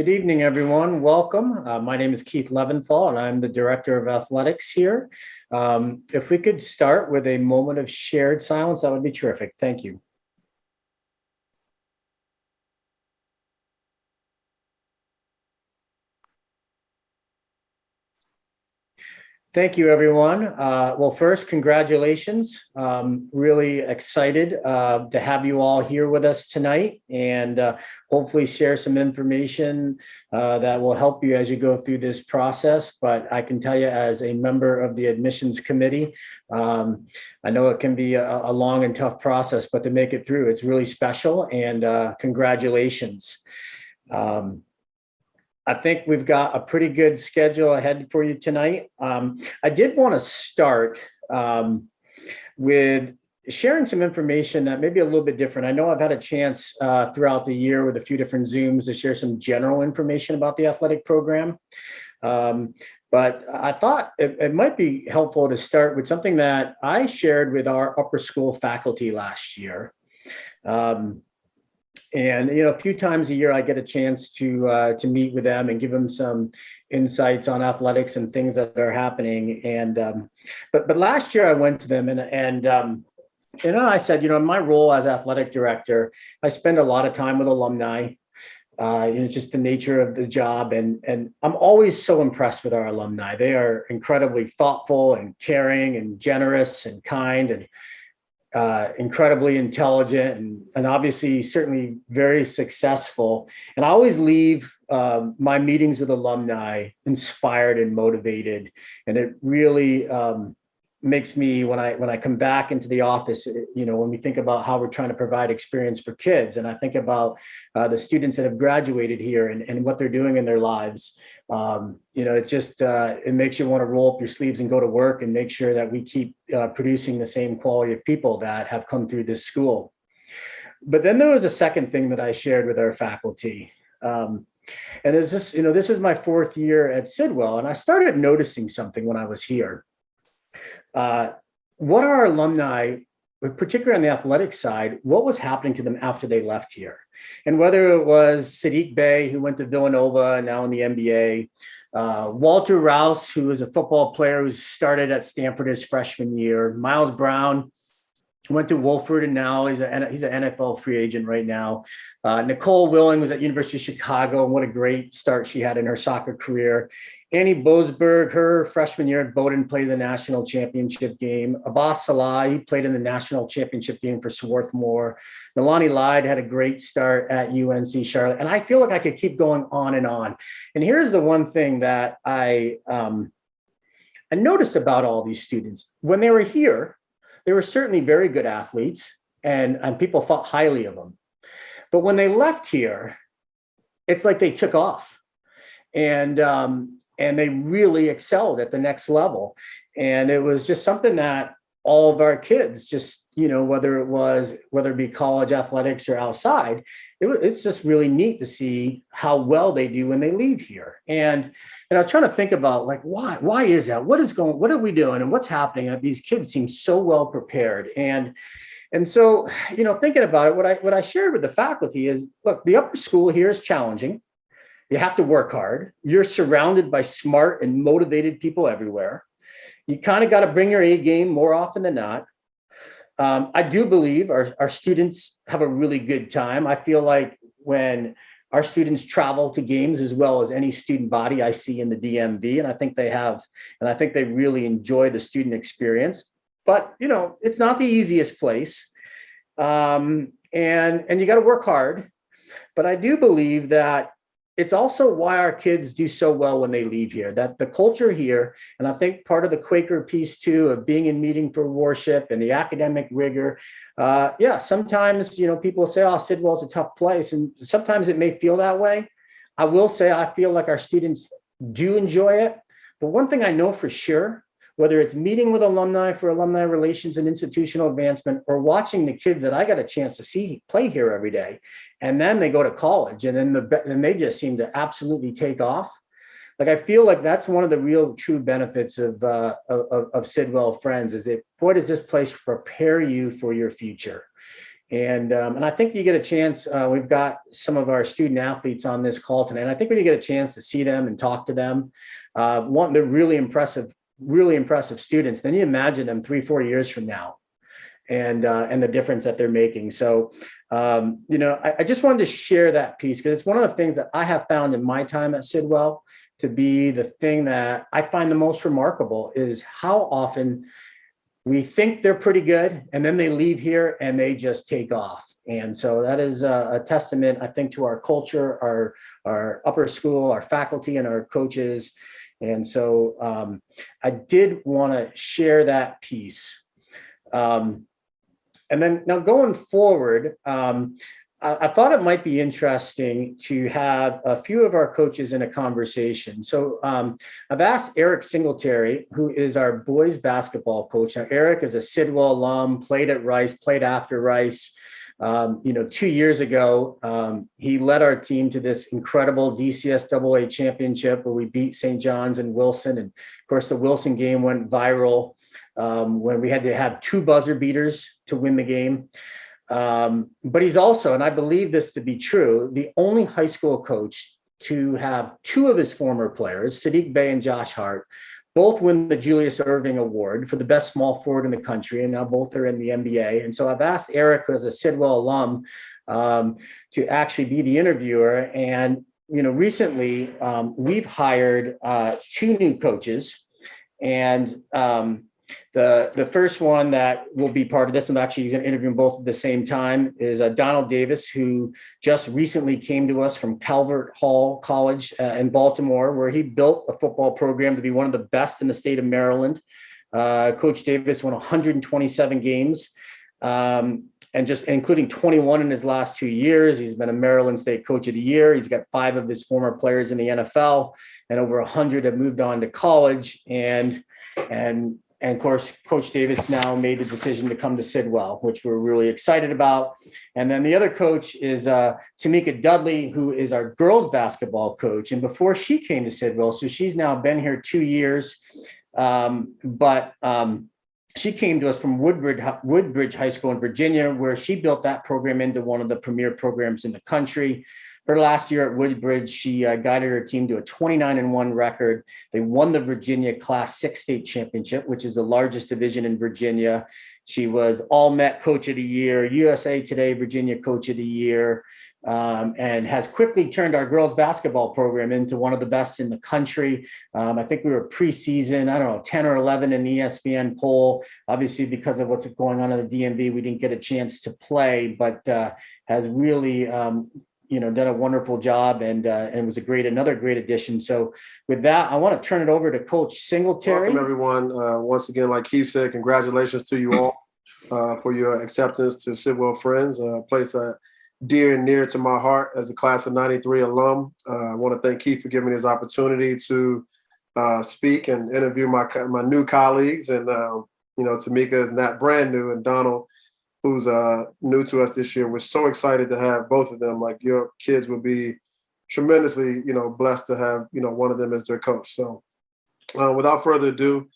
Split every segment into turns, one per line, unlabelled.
Good evening, everyone. Welcome. My name is Keith Leventhal, and I'm the Director of Athletics here. If we could start with a moment of shared silence, that would be terrific. Thank you. Thank you, everyone. Well, first, congratulations. Really excited to have you all here with us tonight and hopefully share some information that will help you as you go through this process. But I can tell you, as a member of the admissions committee, I know it can be a long and tough process, but to make it through, it's really special, and congratulations. I think we've got a pretty good schedule ahead for you tonight. I did want to start with sharing some information that may be a little bit different. I know I've had a chance throughout the year with a few different Zooms to share some general information about the athletic program. But I thought it might be helpful to start with something that I shared with our upper school faculty last year. And a few times a year, I get a chance to meet with them and give them some insights on athletics and things that are happening. And but last year, I went to them and I said, in my role as athletic director, I spend a lot of time with alumni. Just the nature of the job, and I'm always so impressed with our alumni. They are incredibly thoughtful and caring and generous and kind and incredibly intelligent and obviously certainly very successful. And I always leave my meetings with alumni inspired and motivated. And it really makes me, when I come back into the office, when we think about how we're trying to provide experience for kids, and I think about the students that have graduated here and what they're doing in their lives, it makes you want to roll up your sleeves and go to work and make sure that we keep producing the same quality of people that have come through this school. But then there was a second thing that I shared with our faculty. And there's this, this is my fourth year at Sidwell, and I started noticing something when I was here. What our alumni, particularly on the athletic side, what was happening to them after they left here? And whether it was Sadiq Bey, who went to Villanova and now in the NBA, Walter Rouse, who was a football player who started at Stanford his freshman year, Miles Brown, went to Wolford and now he's an NFL free agent right now. Nicole Willing was at University of Chicago, and what a great start she had in her soccer career. Annie Boasberg, her freshman year at Bowdoin, played in the national championship game. Abbas Salah, he played in the national championship game for Swarthmore. Nalani Lyde had a great start at UNC Charlotte. And I feel like I could keep going on and on. And here's the one thing that I noticed about all these students. When they were here, they were certainly very good athletes, and people thought highly of them. But when they left here, it's like they took off. And they really excelled at the next level. And it was just something that all of our kids just, whether it be college athletics or outside, it's just really neat to see how well they do when they leave here. And I was trying to think about, like, why is that? What are we doing and what's happening? These kids seem so well prepared. And so, thinking about it, what I shared with the faculty is, look, the upper school here is challenging. You have to work hard. You're surrounded by smart and motivated people everywhere. You kind of got to bring your A game more often than not. I do believe our students have a really good time. I feel like when our students travel to games as well as any student body I see in the DMV, and I think they really enjoy the student experience. But, it's not the easiest place. And you got to work hard. But I do believe that it's also why our kids do so well when they leave here, that the culture here, and I think part of the Quaker piece too, of being in meeting for worship and the academic rigor. Sometimes, people say, oh, Sidwell's a tough place. And sometimes it may feel that way. I will say, I feel like our students do enjoy it. But one thing I know for sure, whether it's meeting with alumni for alumni relations and institutional advancement, or watching the kids that I got a chance to see play here every day, and then they go to college and then they just seem to absolutely take off. Like, I feel like that's one of the real true benefits of Sidwell Friends, is that, boy, does this place prepare you for your future. And I think you get a chance. We've got some of our student athletes on this call tonight. And I think when you get a chance to see them and talk to them, they're really impressive students. Then you imagine them 3-4 years from now, and the difference that they're making. So, I just wanted to share that piece because it's one of the things that I have found in my time at Sidwell to be the thing that I find the most remarkable is how often we think they're pretty good and then they leave here and they just take off. And so that is a testament, I think, to our culture, our upper school, our faculty, and our coaches. And so I did want to share that piece. And then now going forward, I thought it might be interesting to have a few of our coaches in a conversation. So I've asked Eric Singletary, who is our boys basketball coach. Now, Eric is a Sidwell alum, played at Rice, played after Rice. 2 years ago, he led our team to this incredible DCSAA championship where we beat St. John's and Wilson. And of course, the Wilson game went viral when we had to have 2 buzzer beaters to win the game. But he's also, and I believe this to be true, the only high school coach to have 2 of his former players, Siddiq Bey and Josh Hart, both win the Julius Erving Award for the best small forward in the country, and now both are in the NBA. And so I've asked Eric, who is a Sidwell alum, to actually be the interviewer. And recently we've hired 2 new coaches, and the first one that will be part of this, and actually he's going to interview them both at the same time, is Donald Davis, who just recently came to us from Calvert Hall College in Baltimore, where he built a football program to be one of the best in the state of Maryland. Coach Davis won 127 games, and just including 21 in his last 2 years. He's been a Maryland State Coach of the Year. He's got 5 of his former players in the NFL, and over 100 have moved on to college. And of course, Coach Davis now made the decision to come to Sidwell, which we're really excited about. And then the other coach is Tamika Dudley, who is our girls basketball coach. And before she came to Sidwell, so she's now been here 2 years, but she came to us from Woodbridge High School in Virginia, where she built that program into one of the premier programs in the country. Her last year at Woodbridge, she guided her team to a 29-1 record. They won the Virginia Class 6 state championship, which is the largest division in Virginia. She was All-Met Coach of the Year, USA Today Virginia Coach of the Year, and has quickly turned our girls basketball program into one of the best in the country. I think we were preseason, 10 or 11 in the ESPN poll. Obviously, because of what's going on in the DMV, we didn't get a chance to play, but has really done a wonderful job, and was another great addition. So with that, I want to turn it over to Coach Singletary.
Welcome, everyone. Once again, like Keith said, congratulations to you all for your acceptance to Sidwell Friends, a place dear and near to my heart as a class of 93 alum. I want to thank Keith for giving me this opportunity to speak and interview my new colleagues. And, Tamika is not brand new, and Donald, who's new to us this year. We're so excited to have both of them. Like, your kids will be tremendously, blessed to have, one of them as their coach. So without further ado,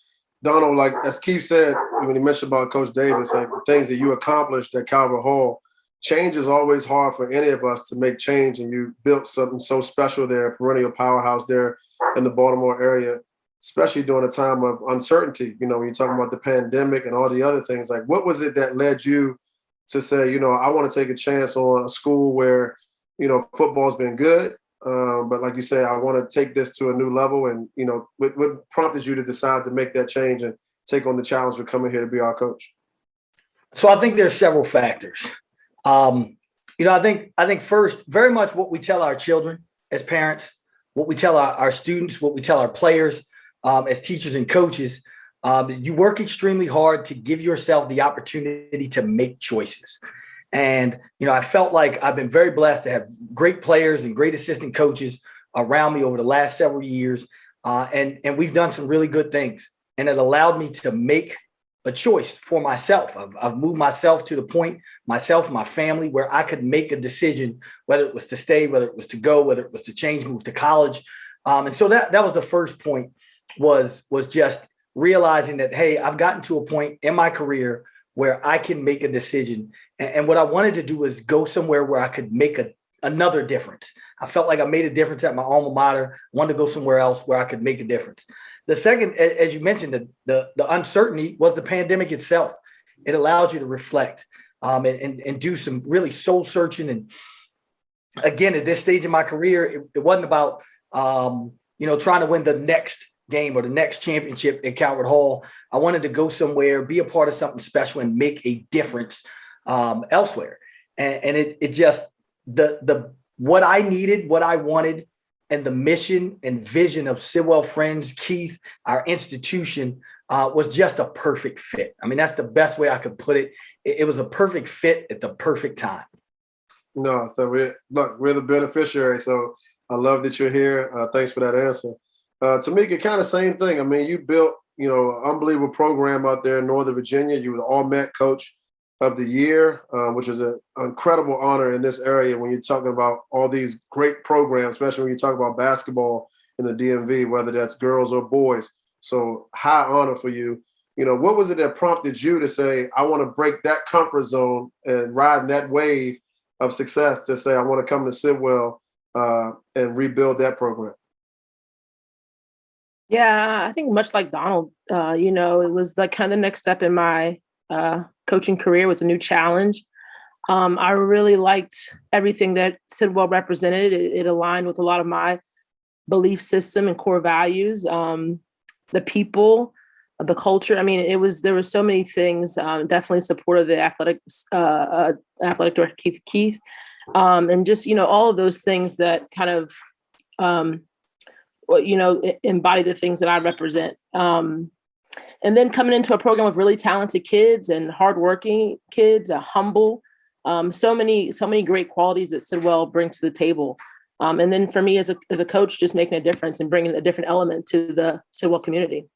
Donald, like as Keith said, when he mentioned about Coach Davis, like the things that you accomplished at Calvert Hall, change is always hard for any of us to make change. And you built something so special there, a perennial powerhouse there in the Baltimore area, especially during a time of uncertainty. When you're talking about the pandemic and all the other things, like what was it that led you to say, I want to take a chance on a school where, football's been good, but like you say, I want to take this to a new level. And, what prompted you to decide to make that change and take on the challenge of coming here to be our coach?
So I think there's several factors. I think first, very much what we tell our children as parents, what we tell our students, what we tell our players, as teachers and coaches, you work extremely hard to give yourself the opportunity to make choices. And, I felt like I've been very blessed to have great players and great assistant coaches around me over the last several years. And we've done some really good things, and it allowed me to make a choice for myself. I've moved myself to the point, myself and my family, where I could make a decision, whether it was to stay, whether it was to go, whether it was to change, move to college. And so that was the first point, was just realizing that, hey, I've gotten to a point in my career where I can make a decision And what I wanted to do was go somewhere where I could make another difference. I felt like I made a difference at my alma mater. Wanted to go somewhere else where I could make a difference. The second, as you mentioned, the uncertainty was the pandemic itself. It allows you to reflect and do some really soul searching. And again, at this stage in my career, it wasn't about trying to win the next game or the next championship at Calvert Hall. I wanted to go somewhere, be a part of something special, and make a difference elsewhere. And it just what I needed, what I wanted, and the mission and vision of Sidwell Friends, Keith, our institution, was just a perfect fit. I mean, that's the best way I could put it. It was a perfect fit at the perfect time.
No, so we're the beneficiary. So I love that you're here. Thanks for that answer. Tamika, kind of same thing. I mean, you built, an unbelievable program out there in Northern Virginia. You were the All-Met Coach of the Year, which is an incredible honor in this area when you're talking about all these great programs, especially when you talk about basketball in the DMV, whether that's girls or boys. So high honor for you. What was it that prompted you to say, I want to break that comfort zone and ride that wave of success to say, I want to come to Sidwell and rebuild that program?
Yeah, I think much like Donald, it was like kind of the next step in my coaching career. Was a new challenge. I really liked everything that Sidwell represented. It aligned with a lot of my belief system and core values. The people, the culture. I mean, there were so many things. Definitely supported the athletic director Keith, and just all of those things that kind of embody the things that I represent. And then coming into a program with really talented kids and hardworking kids, humble, so many great qualities that Sidwell brings to the table. And then for me as a coach, just making a difference and bringing a different element to the Sidwell community.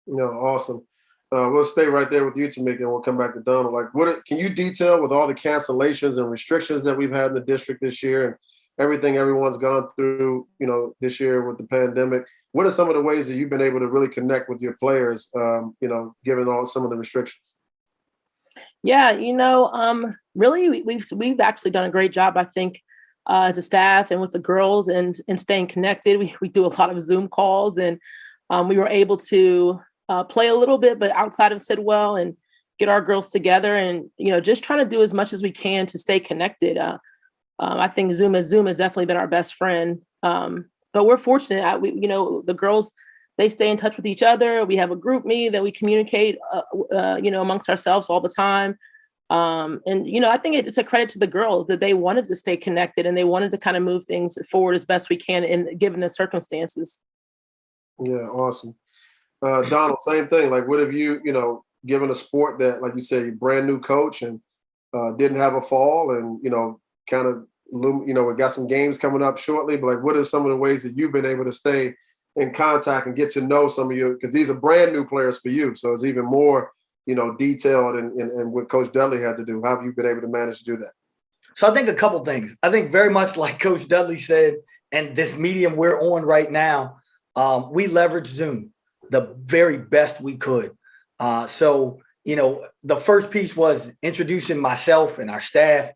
Awesome. We'll stay right there with you, Tamika, and we'll come back to Donald. Like, can you detail with all the cancellations and restrictions that we've had in the district this year and everything everyone's gone through, this year with the pandemic? What are some of the ways that you've been able to really connect with your players, given all some of the restrictions?
Yeah, really, we've actually done a great job, I think, as a staff and with the girls and staying connected. We do a lot of Zoom calls, and we were able to play a little bit, but outside of Sidwell, and get our girls together and, just trying to do as much as we can to stay connected. I think Zoom has definitely been our best friend. But we're fortunate. The girls, they stay in touch with each other. We have a group me that we communicate, amongst ourselves all the time. And I think it's a credit to the girls that they wanted to stay connected and they wanted to kind of move things forward as best we can given the circumstances.
Yeah, awesome. Donald, same thing. Like, what have you, given a sport that, like you said, you're brand new coach and didn't have a fall and, kind of, we got some games coming up shortly, but like, what are some of the ways that you've been able to stay in contact and get to know some of you? Because these are brand new players for you. So it's even more, detailed and what Coach Dudley had to do. How have you been able to manage to do that?
So I think a couple things. I think very much like Coach Dudley said, and this medium we're on right now, we leveraged Zoom the very best we could. So the first piece was introducing myself and our staff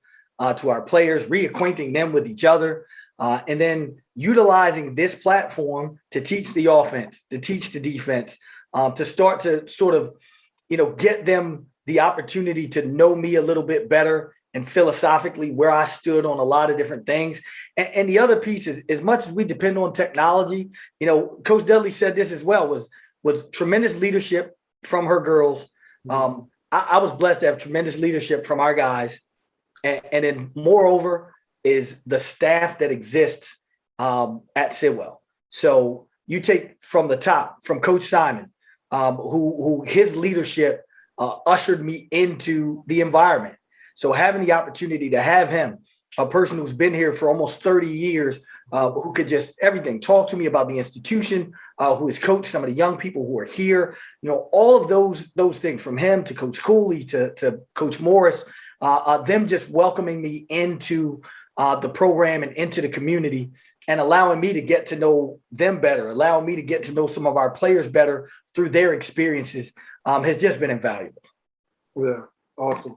to our players, reacquainting them with each other, and then utilizing this platform to teach the offense, to teach the defense, to start to sort of, get them the opportunity to know me a little bit better and philosophically where I stood on a lot of different things. And the other piece is, as much as we depend on technology, Coach Dudley said this as well, was tremendous leadership from her girls. I was blessed to have tremendous leadership from our guys. And then moreover is the staff that exists at Sidwell. So you take from the top, from Coach Simon, who his leadership ushered me into the environment. So having the opportunity to have him, a person who's been here for almost 30 years, who could just everything, talk to me about the institution, who has coached some of the young people who are here, all of those things, from him to Coach Cooley to Coach Morris, them just welcoming me into the program and into the community and allowing me to get to know them better, allowing me to get to know some of our players better through their experiences has just been invaluable.
Yeah, awesome.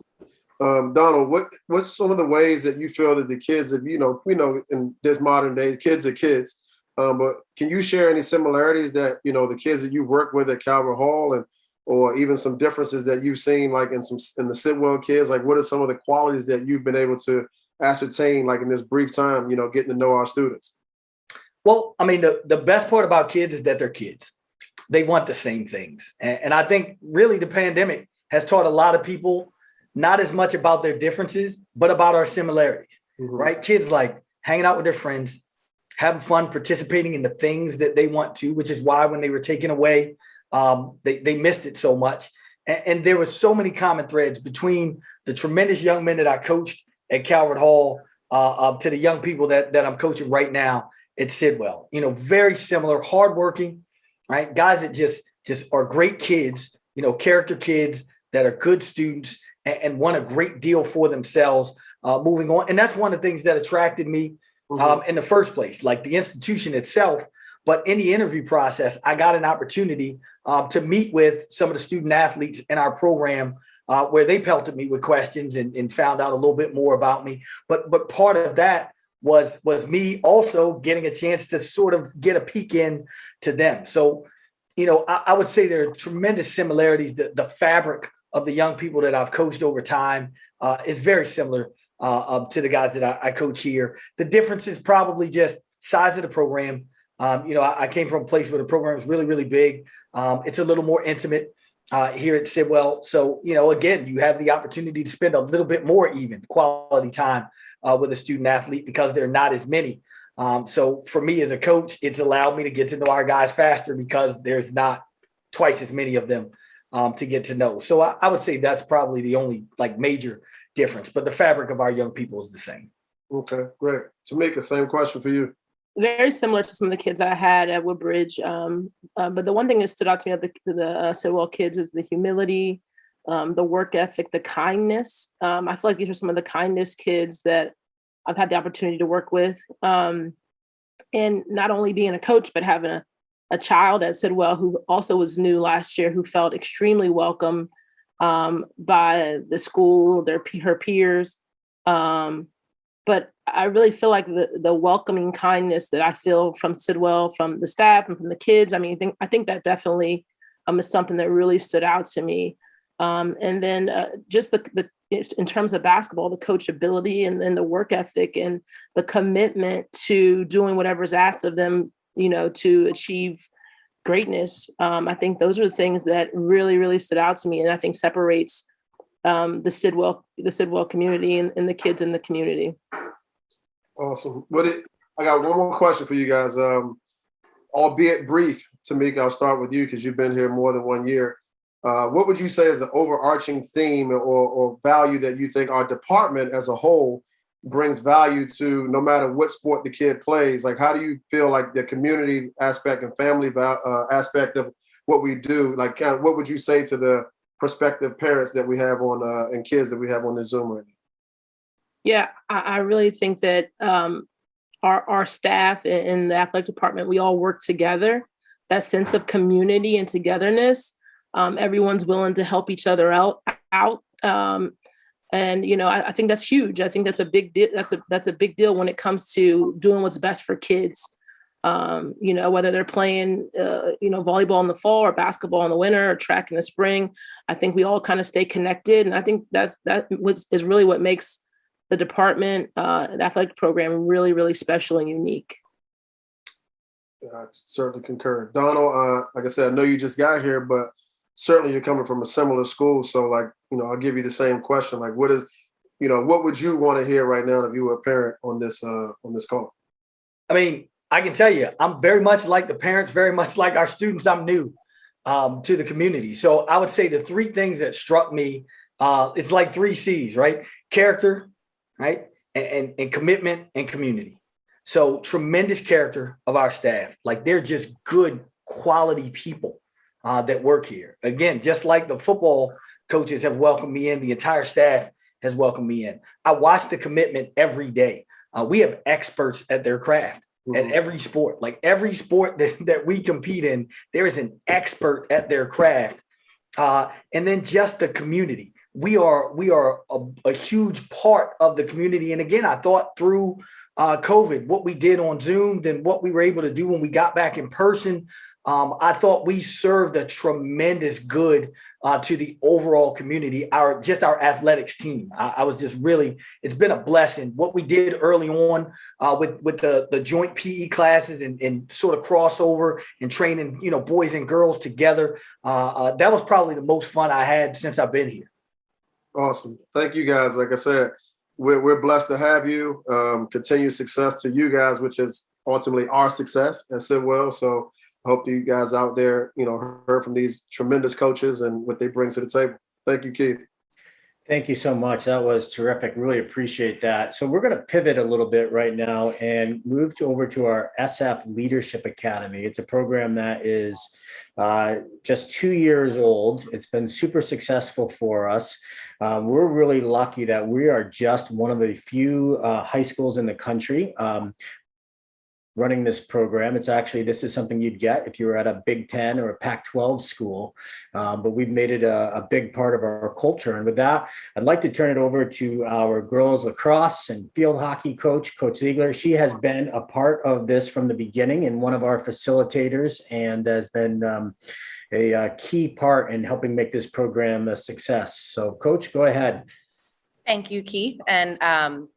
Donald, what's some of the ways that you feel that the kids, if we know in this modern day, kids are kids, but can you share any similarities that the kids that you work with at Calvert Hall, and or even some differences that you've seen, like in the Sidwell kids? Like, what are some of the qualities that you've been able to ascertain, like in this brief time, getting to know our students?
Well, I mean, the best part about kids is that they're kids. They want the same things. And I think really the pandemic has taught a lot of people not as much about their differences, but about our similarities, right? Kids like hanging out with their friends, having fun, participating in the things that they want to, which is why when they were taken away, they missed it so much. And there were so many common threads between the tremendous young men that I coached at Calvert Hall to the young people that I'm coaching right now at Sidwell. Very similar, hardworking, right? Guys that just are great kids, character kids that are good students and want a great deal for themselves moving on. And that's one of the things that attracted me in the first place, like the institution itself. But in the interview process, I got an opportunity to meet with some of the student athletes in our program where they pelted me with questions and found out a little bit more about me. But part of that was me also getting a chance to sort of get a peek in to them. So, I would say there are tremendous similarities. The fabric of the young people that I've coached over time is very similar to the guys that I coach here. The difference is probably just size of the program. I came from a place where the program is really, really big. It's a little more intimate here at Sidwell. So, again, you have the opportunity to spend a little bit more even quality time with a student athlete because there are not as many. So for me as a coach, it's allowed me to get to know our guys faster because there's not twice as many of them to get to know. So I would say that's probably the only major difference, but the fabric of our young people is the same.
Okay, great. Tamika, same question for you.
Very similar to some of the kids I had at Woodbridge. But the one thing that stood out to me at the Sidwell kids is the humility, the work ethic, the kindness. I feel like these are some of the kindest kids that I've had the opportunity to work with. And not only being a coach, but having a child at Sidwell who also was new last year, who felt extremely welcome by the school, her peers. But I really feel like the welcoming kindness that I feel from Sidwell, from the staff and from the kids, I think that definitely is something that really stood out to me. And then just the in terms of basketball, the coachability and then the work ethic and the commitment to doing whatever's asked of them, to achieve greatness. I think those are the things that really, really stood out to me, and I think separates the Sidwell community and the kids in the community.
Awesome. I got one more question for you guys, albeit brief. Tamika, I'll start with you because you've been here more than 1 year. What would you say is the overarching theme or value that you think our department as a whole brings value to, no matter what sport the kid plays? Like, how do you feel like the community aspect and family aspect of what we do? Like, kind of, what would you say to the prospective parents that we have on and kids that we have on the Zoom right now?
Yeah, I really think that our staff in the athletic department, we all work together. That sense of community and togetherness. Everyone's willing to help each other out. And I think that's huge. I think that's a big deal. That's a big deal when it comes to doing what's best for kids. Whether they're playing, volleyball in the fall or basketball in the winter or track in the spring. I think we all kind of stay connected, and I think that is really what makes the department, the athletic program, really, really special and unique.
I certainly concur. Donald, like I said, I know you just got here, but certainly you're coming from a similar school. So I'll give you the same question. Like, what would you want to hear right now if you were a parent on this call?
I can tell you, I'm very much like the parents, very much like our students. I'm new to the community. So I would say the three things that struck me, it's like 3 C's, right? Character, right? And commitment and community. So tremendous character of our staff. Like, they're just good quality people that work here. Again, just like the football coaches have welcomed me in, the entire staff has welcomed me in. I watch the commitment every day. We have experts at their craft. At every sport, like every sport that we compete in, there is an expert at their craft. And then just the community, we are a huge part of the community. And again, I thought through COVID, what we did on Zoom, then what we were able to do when we got back in person. I thought we served a tremendous good to the overall community, our athletics team. I was just really, it's been a blessing. What we did early on with the joint PE classes and sort of crossover and training, boys and girls together. That was probably the most fun I had since I've been here.
Awesome. Thank you guys. Like I said, we're blessed to have you. Continued success to you guys, which is ultimately our success at Sidwell. So I hope you guys out there, heard from these tremendous coaches and what they bring to the table. Thank you, Keith.
Thank you so much. That was terrific. Really appreciate that. So we're going to pivot a little bit right now and move over to our SF Leadership Academy. It's a program that is just 2 years old. It's been super successful for us. We're really lucky that we are just one of the few high schools in the country running this program. This is something you'd get if you were at a Big Ten or a Pac-12 school, but we've made it a big part of our culture. And with that, I'd like to turn it over to our girls lacrosse and field hockey coach, Coach Ziegler. She has been a part of this from the beginning and one of our facilitators, and has been a key part in helping make this program a success. So Coach, go ahead.
Thank you, Keith. And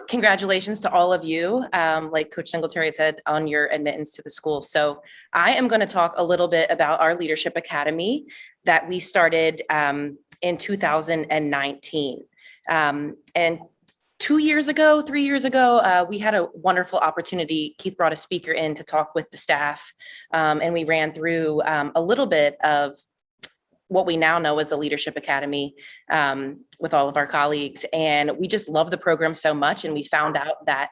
congratulations to all of you, like Coach Singletary had said, on your admittance to the school. So I am going to talk a little bit about our Leadership Academy that we started in 2019. And 3 years ago, we had a wonderful opportunity. Keith brought a speaker in to talk with the staff, and we ran through a little bit of what we now know as the Leadership Academy with all of our colleagues. And we just love the program so much. And we found out that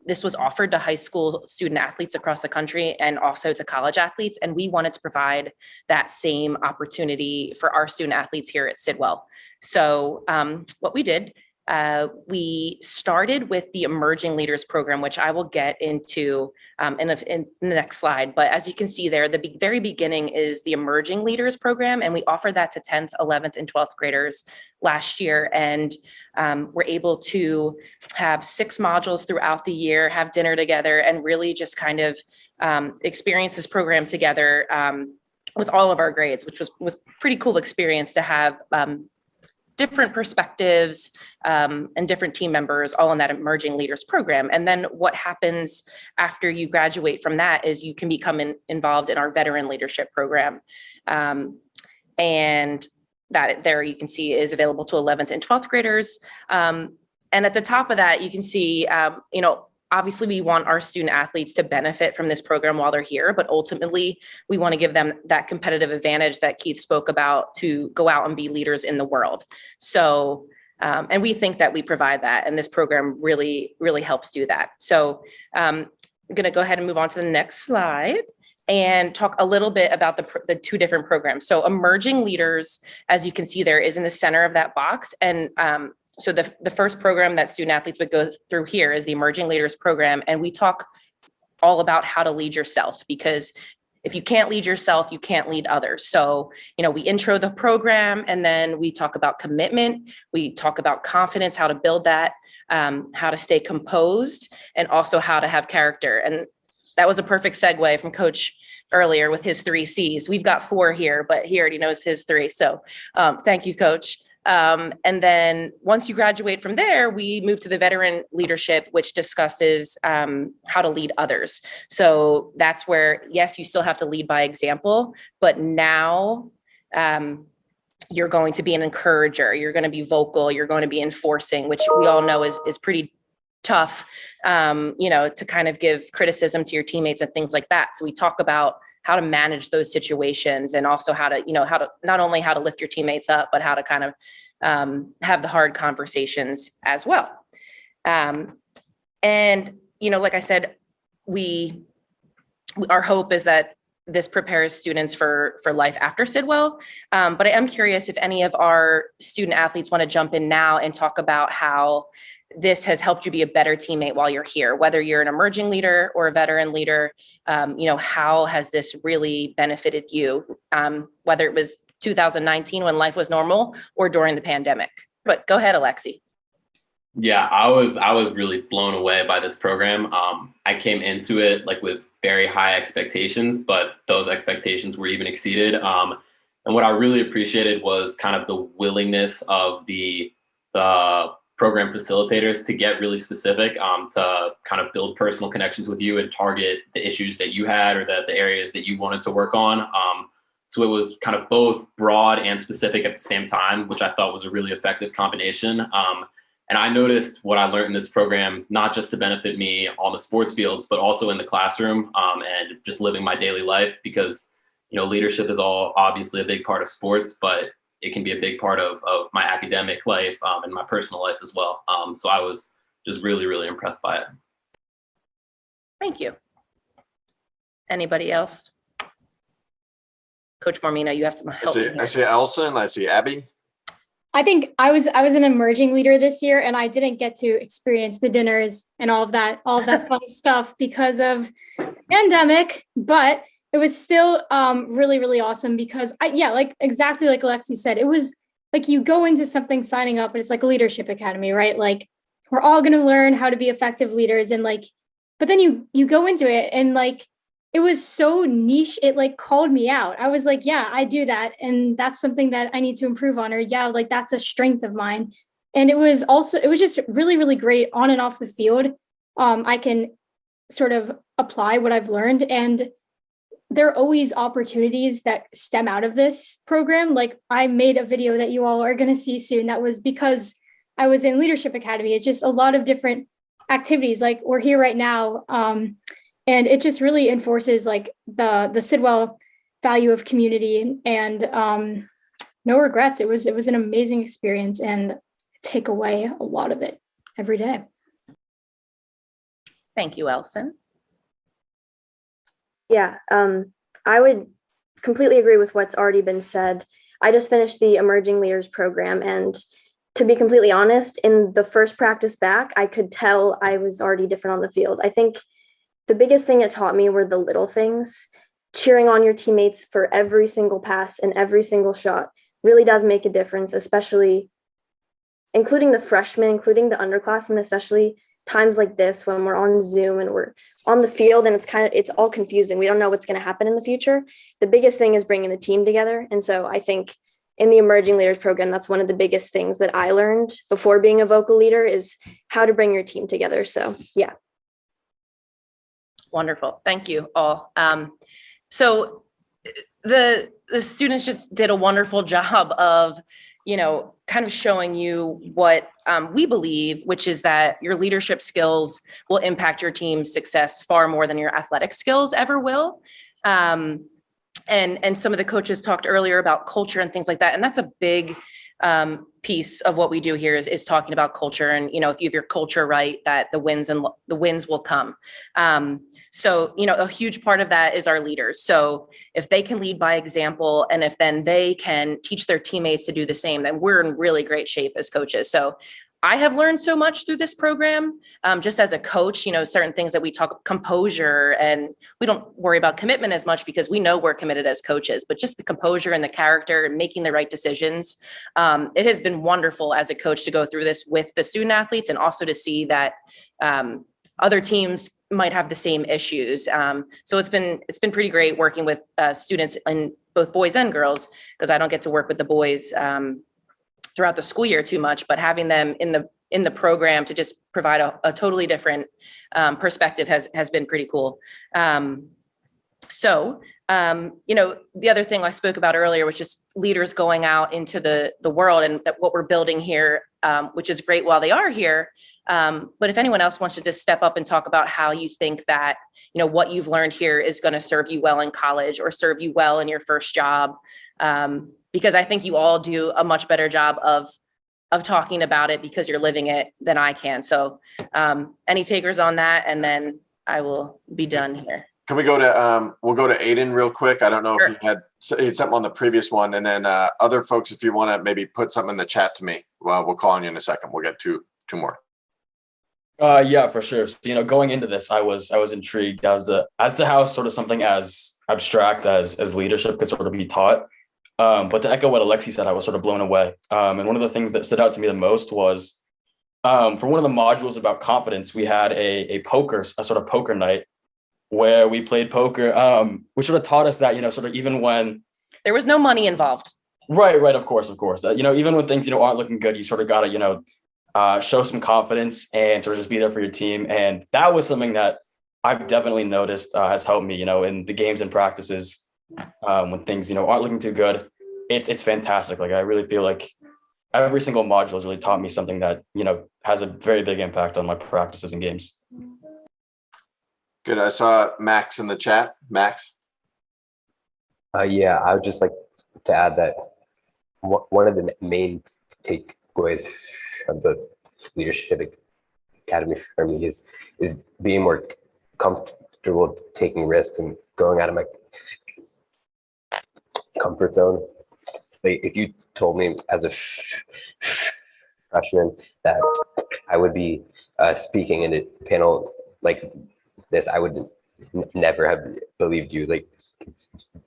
this was offered to high school student athletes across the country and also to college athletes. And we wanted to provide that same opportunity for our student athletes here at Sidwell. So what we did, we started with the Emerging Leaders Program, which I will get into in the next slide. But as you can see there, the very beginning is the Emerging Leaders Program, and we offered that to 10th, 11th, and 12th graders last year. And we're able to have 6 modules throughout the year, have dinner together, and really just kind of experience this program together with all of our grades, which was pretty cool experience to have different perspectives and different team members all in that Emerging Leaders Program. And then what happens after you graduate from that is you can become involved in our Veteran Leadership Program. And that there you can see is available to 11th and 12th graders. And at the top of that, you can see, obviously we want our student athletes to benefit from this program while they're here, but ultimately we want to give them that competitive advantage that Keith spoke about to go out and be leaders in the world. So, and we think that we provide that, and this program really, really helps do that. So I'm going to go ahead and move on to the next slide and talk a little bit about the 2 different programs. So Emerging Leaders, as you can see there, is in the center of that box. And so the first program that student athletes would go through here is the Emerging Leaders Program. And we talk all about how to lead yourself, because if you can't lead yourself, you can't lead others. So, we intro the program, and then we talk about commitment. We talk about confidence, how to build that, how to stay composed, and also how to have character. And that was a perfect segue from Coach earlier with his 3 C's. We've got 4 here, but he already knows his 3. So thank you, Coach. And then once you graduate from there, we move to the Veteran Leadership, which discusses how to lead others. So that's where, yes, you still have to lead by example, but now you're going to be an encourager. You're going to be vocal. You're going to be enforcing, which we all know is pretty tough, to kind of give criticism to your teammates and things like that. So we talk about how to manage those situations, and also how to not only how to lift your teammates up, but how to kind of have the hard conversations as well. And, like I said, our hope is that this prepares students for life after Sidwell. But I am curious if any of our student athletes want to jump in now and talk about how this has helped you be a better teammate while you're here, whether you're an emerging leader or a veteran leader. How has this really benefited you? Whether it was 2019 when life was normal or during the pandemic. But go ahead, Alexi.
Yeah, I was really blown away by this program. I came into it like with very high expectations, but those expectations were even exceeded. And what I really appreciated was kind of the willingness of the program facilitators to get really specific, to kind of build personal connections with you and target the issues that you had or the areas that you wanted to work on. So it was kind of both broad and specific at the same time, which I thought was a really effective combination. And I noticed what I learned in this program, not just to benefit me on the sports fields, but also in the classroom, and just living my daily life, because, you know, leadership is all obviously a big part of sports, but it can be a big part of my academic life, and my personal life as well. So I was just really, really impressed by it.
Thank you. Anybody else? Coach Mormino, you have to help me.
I see Elson. I see Abby.
I think I was an emerging leader this year, and I didn't get to experience the dinners and all of that fun stuff because of the pandemic, but it was still really, really awesome because like exactly like Alexi said, it was like you go into something signing up and it's like a leadership academy, right? Like we're all going to learn how to be effective leaders, and like, but then you go into it and like, it was so niche. It like called me out. I was like, yeah, I do that. And that's something that I need to improve on, or yeah, like that's a strength of mine. And it was just really, really great on and off the field. I can sort of apply what I've learned, and there are always opportunities that stem out of this program. Like I made a video that you all are going to see soon. That was because I was in Leadership Academy. It's just a lot of different activities. Like we're here right now. And it just really enforces like the Sidwell value of community, and no regrets. It was an amazing experience, and take away a lot of it every day.
Thank you, Elson.
Yeah, I would completely agree with what's already been said. I just finished the Emerging Leaders program, and to be completely honest, in the first practice back, I could tell I was already different on the field. I think the biggest thing it taught me were the little things. Cheering on your teammates for every single pass and every single shot really does make a difference, especially including the freshmen, including the underclassmen, especially times like this when we're on Zoom and we're on the field and it's all confusing. We don't know what's going to happen in the future. The biggest thing is bringing the team together. And so I think in the Emerging Leaders program, that's one of the biggest things that I learned before being a vocal leader is how to bring your team together. So yeah.
Wonderful. Thank you all. So the students just did a wonderful job of, you know, kind of showing you what we believe, which is that your leadership skills will impact your team's success far more than your athletic skills ever will. And some of the coaches talked earlier about culture and things like that. And that's a big piece of what we do here is talking about culture. And, you know, if you have your culture right, that the wins will come. So, you know, a huge part of that is our leaders. So if they can lead by example, and if then they can teach their teammates to do the same, then we're in really great shape as coaches. So I have learned so much through this program, just as a coach, you know, certain things that we talk composure, and we don't worry about commitment as much because we know we're committed as coaches, but just the composure and the character and making the right decisions. It has been wonderful as a coach to go through this with the student athletes, and also to see that other teams might have the same issues. So it's been pretty great working with students, and both boys and girls, because I don't get to work with the boys throughout the school year too much, but having them in the program to just provide a totally different perspective has been pretty cool. So, you know, the other thing I spoke about earlier was just leaders going out into the world, and that what we're building here, which is great while they are here. But if anyone else wants to just step up and talk about how you think that, you know, what you've learned here is going to serve you well in college or serve you well in your first job. Because I think you all do a much better job of talking about it because you're living it than I can. So any takers on that, and then I will be done here.
Can we go to, we'll go to Aiden real quick. I don't know
Sure.
if you had something on the previous one, and then other folks, if you want to maybe put something in the chat to me, well, we'll call on you in a second. We'll get two more.
Yeah, for sure. So, you know, going into this, I was intrigued as to how sort of something as abstract as leadership could sort of be taught. But to echo what Alexi said, I was sort of blown away. And one of the things that stood out to me the most was for one of the modules about confidence, we had a sort of poker night where we played poker, which sort of taught us that, sort of even when
There was no money involved.
Right, of course. Even when things, aren't looking good, you sort of got to, show some confidence and sort of just be there for your team. And that was something that I've definitely noticed has helped me, in the games and practices when things, aren't looking too good. It's fantastic. Like, I really feel like every single module has really taught me something that, has a very big impact on my practices and games.
Good. I saw Max in the chat. Max?
Yeah, I would just like to add that one of the main takeaways of the Leadership Academy for me is being more comfortable taking risks and going out of my comfort zone. Like, if you told me as a freshman that I would be speaking in a panel like this, I would never have believed you. Like,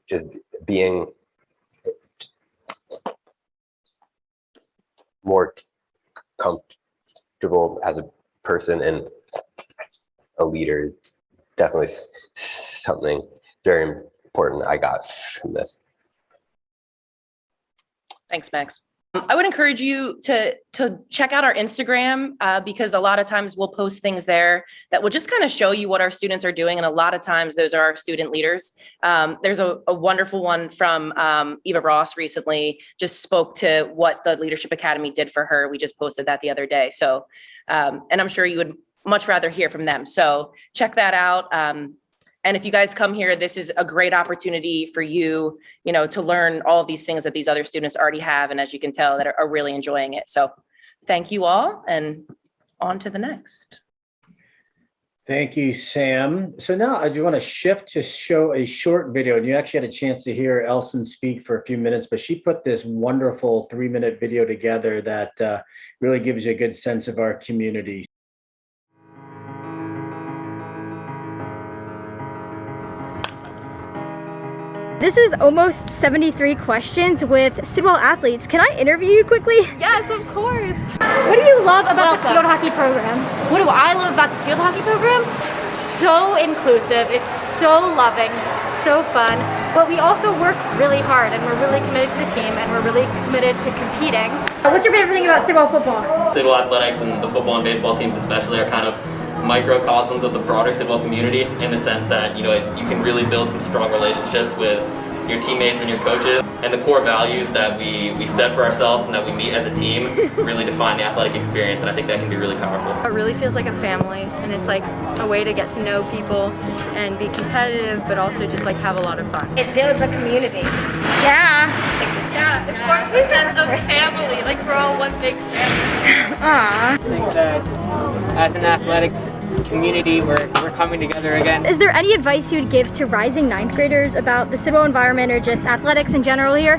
just being more comfortable as a person and a leader is definitely something very important I got from this.
Thanks, Max. I would encourage you to check out our Instagram because a lot of times we'll post things there that will just kind of show you what our students are doing. And a lot of times those are our student leaders. There's a wonderful one from Eva Ross recently, just spoke to what the Leadership Academy did for her. We just posted that the other day. So, and I'm sure you would much rather hear from them. So check that out. And if you guys come here, this is a great opportunity for you, to learn all of these things that these other students already have. And as you can tell, that are really enjoying it. So thank you all, and on to the next.
Thank you, Sam. So now I do want to shift to show a short video. And you actually had a chance to hear Elson speak for a few minutes, but she put this wonderful 3-minute video together that really gives you a good sense of our community.
This is almost 73 questions with Sidwell athletes. Can I interview you quickly?
Yes, of course.
What do you love about the field hockey program?
What do I love about the field hockey program? So inclusive, it's so loving, so fun, but we also work really hard and we're really committed to the team and we're really committed to competing.
What's your favorite thing about Sidwell football?
Sidwell Athletics and the football and baseball teams especially are kind of microcosms of the broader Sidwell community in the sense that, you can really build some strong relationships with your teammates and your coaches, and the core values that we set for ourselves and that we meet as a team really define the athletic experience, and I think that can be really powerful.
It really feels like a family, and it's like a way to get to know people and be competitive, but also just like have a lot of fun.
It builds a community. Yeah.
Yeah, it forms a sense of family, like we're all one big family.
Aww.
I think that as an athletics community, we're coming together again.
Is there any advice you would give to rising 9th graders about the Sidwell environment or just athletics in general here?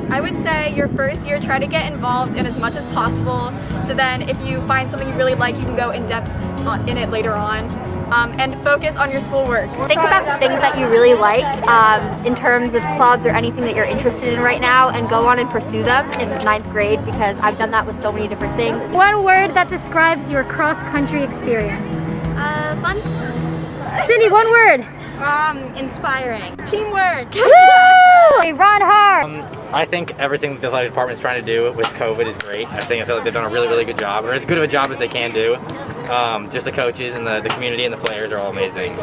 I would say your first year, try to get involved in as much as possible, so then if you find something you really like, you can go in depth in it later on. And focus on your schoolwork.
Think about the things that you really like in terms of clubs or anything that you're interested in right now, and go on and pursue them in 9th grade, because I've done that with so many different things.
One word that describes your cross-country experience.
Fun.
Cindy, one word.
Inspiring. Teamwork.
Woo! Run hard.
I think everything that the athletic department is trying to do with COVID is great. I feel like they've done a really, really good job, or as good of a job as they can do. Just the coaches and the community and the players are all amazing.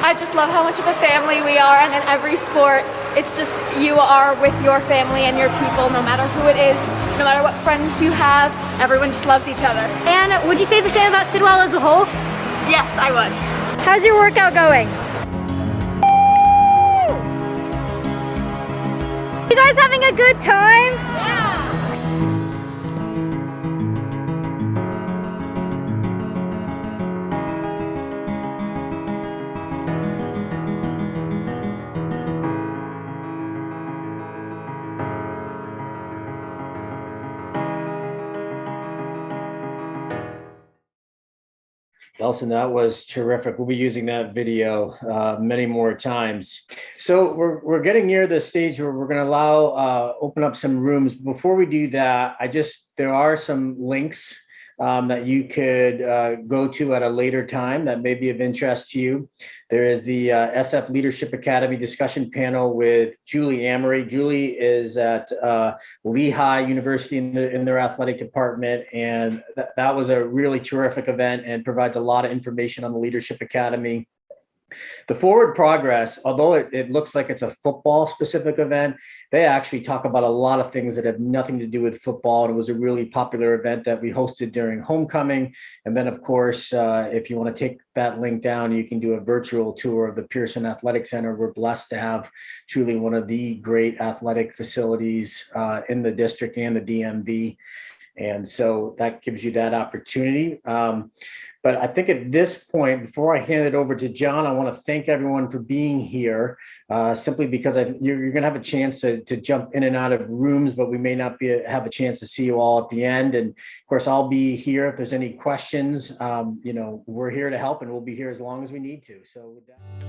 I just love how much of a family we are, and in every sport, it's just you are with your family and your people, no matter who it is, no matter what friends you have, everyone just loves each other.
And would you say the same about Sidwell as a whole?
Yes, I would.
How's your workout going? You guys having a good time?
Yeah.
Elson, that was terrific. We'll be using that video many more times. So we're getting near the stage where we're going to open up some rooms. Before we do that, there are some links that you could go to at a later time that may be of interest to you. There is the SF Leadership Academy discussion panel with Julie Amory. Julie is at Lehigh University in their athletic department, and that was a really terrific event and provides a lot of information on the Leadership Academy. The Forward Progress, although it looks like it's a football specific event, they actually talk about a lot of things that have nothing to do with football. And it was a really popular event that we hosted during homecoming. And then, of course, if you want to take that link down, you can do a virtual tour of the Pearson Athletic Center. We're blessed to have truly one of the great athletic facilities in the district and the DMV. And so that gives you that opportunity. But I think at this point, before I hand it over to John, I want to thank everyone for being here, simply because you're going to have a chance to jump in and out of rooms, but we may not have a chance to see you all at the end. And of course, I'll be here if there's any questions. We're here to help, and we'll be here as long as we need to. So with that.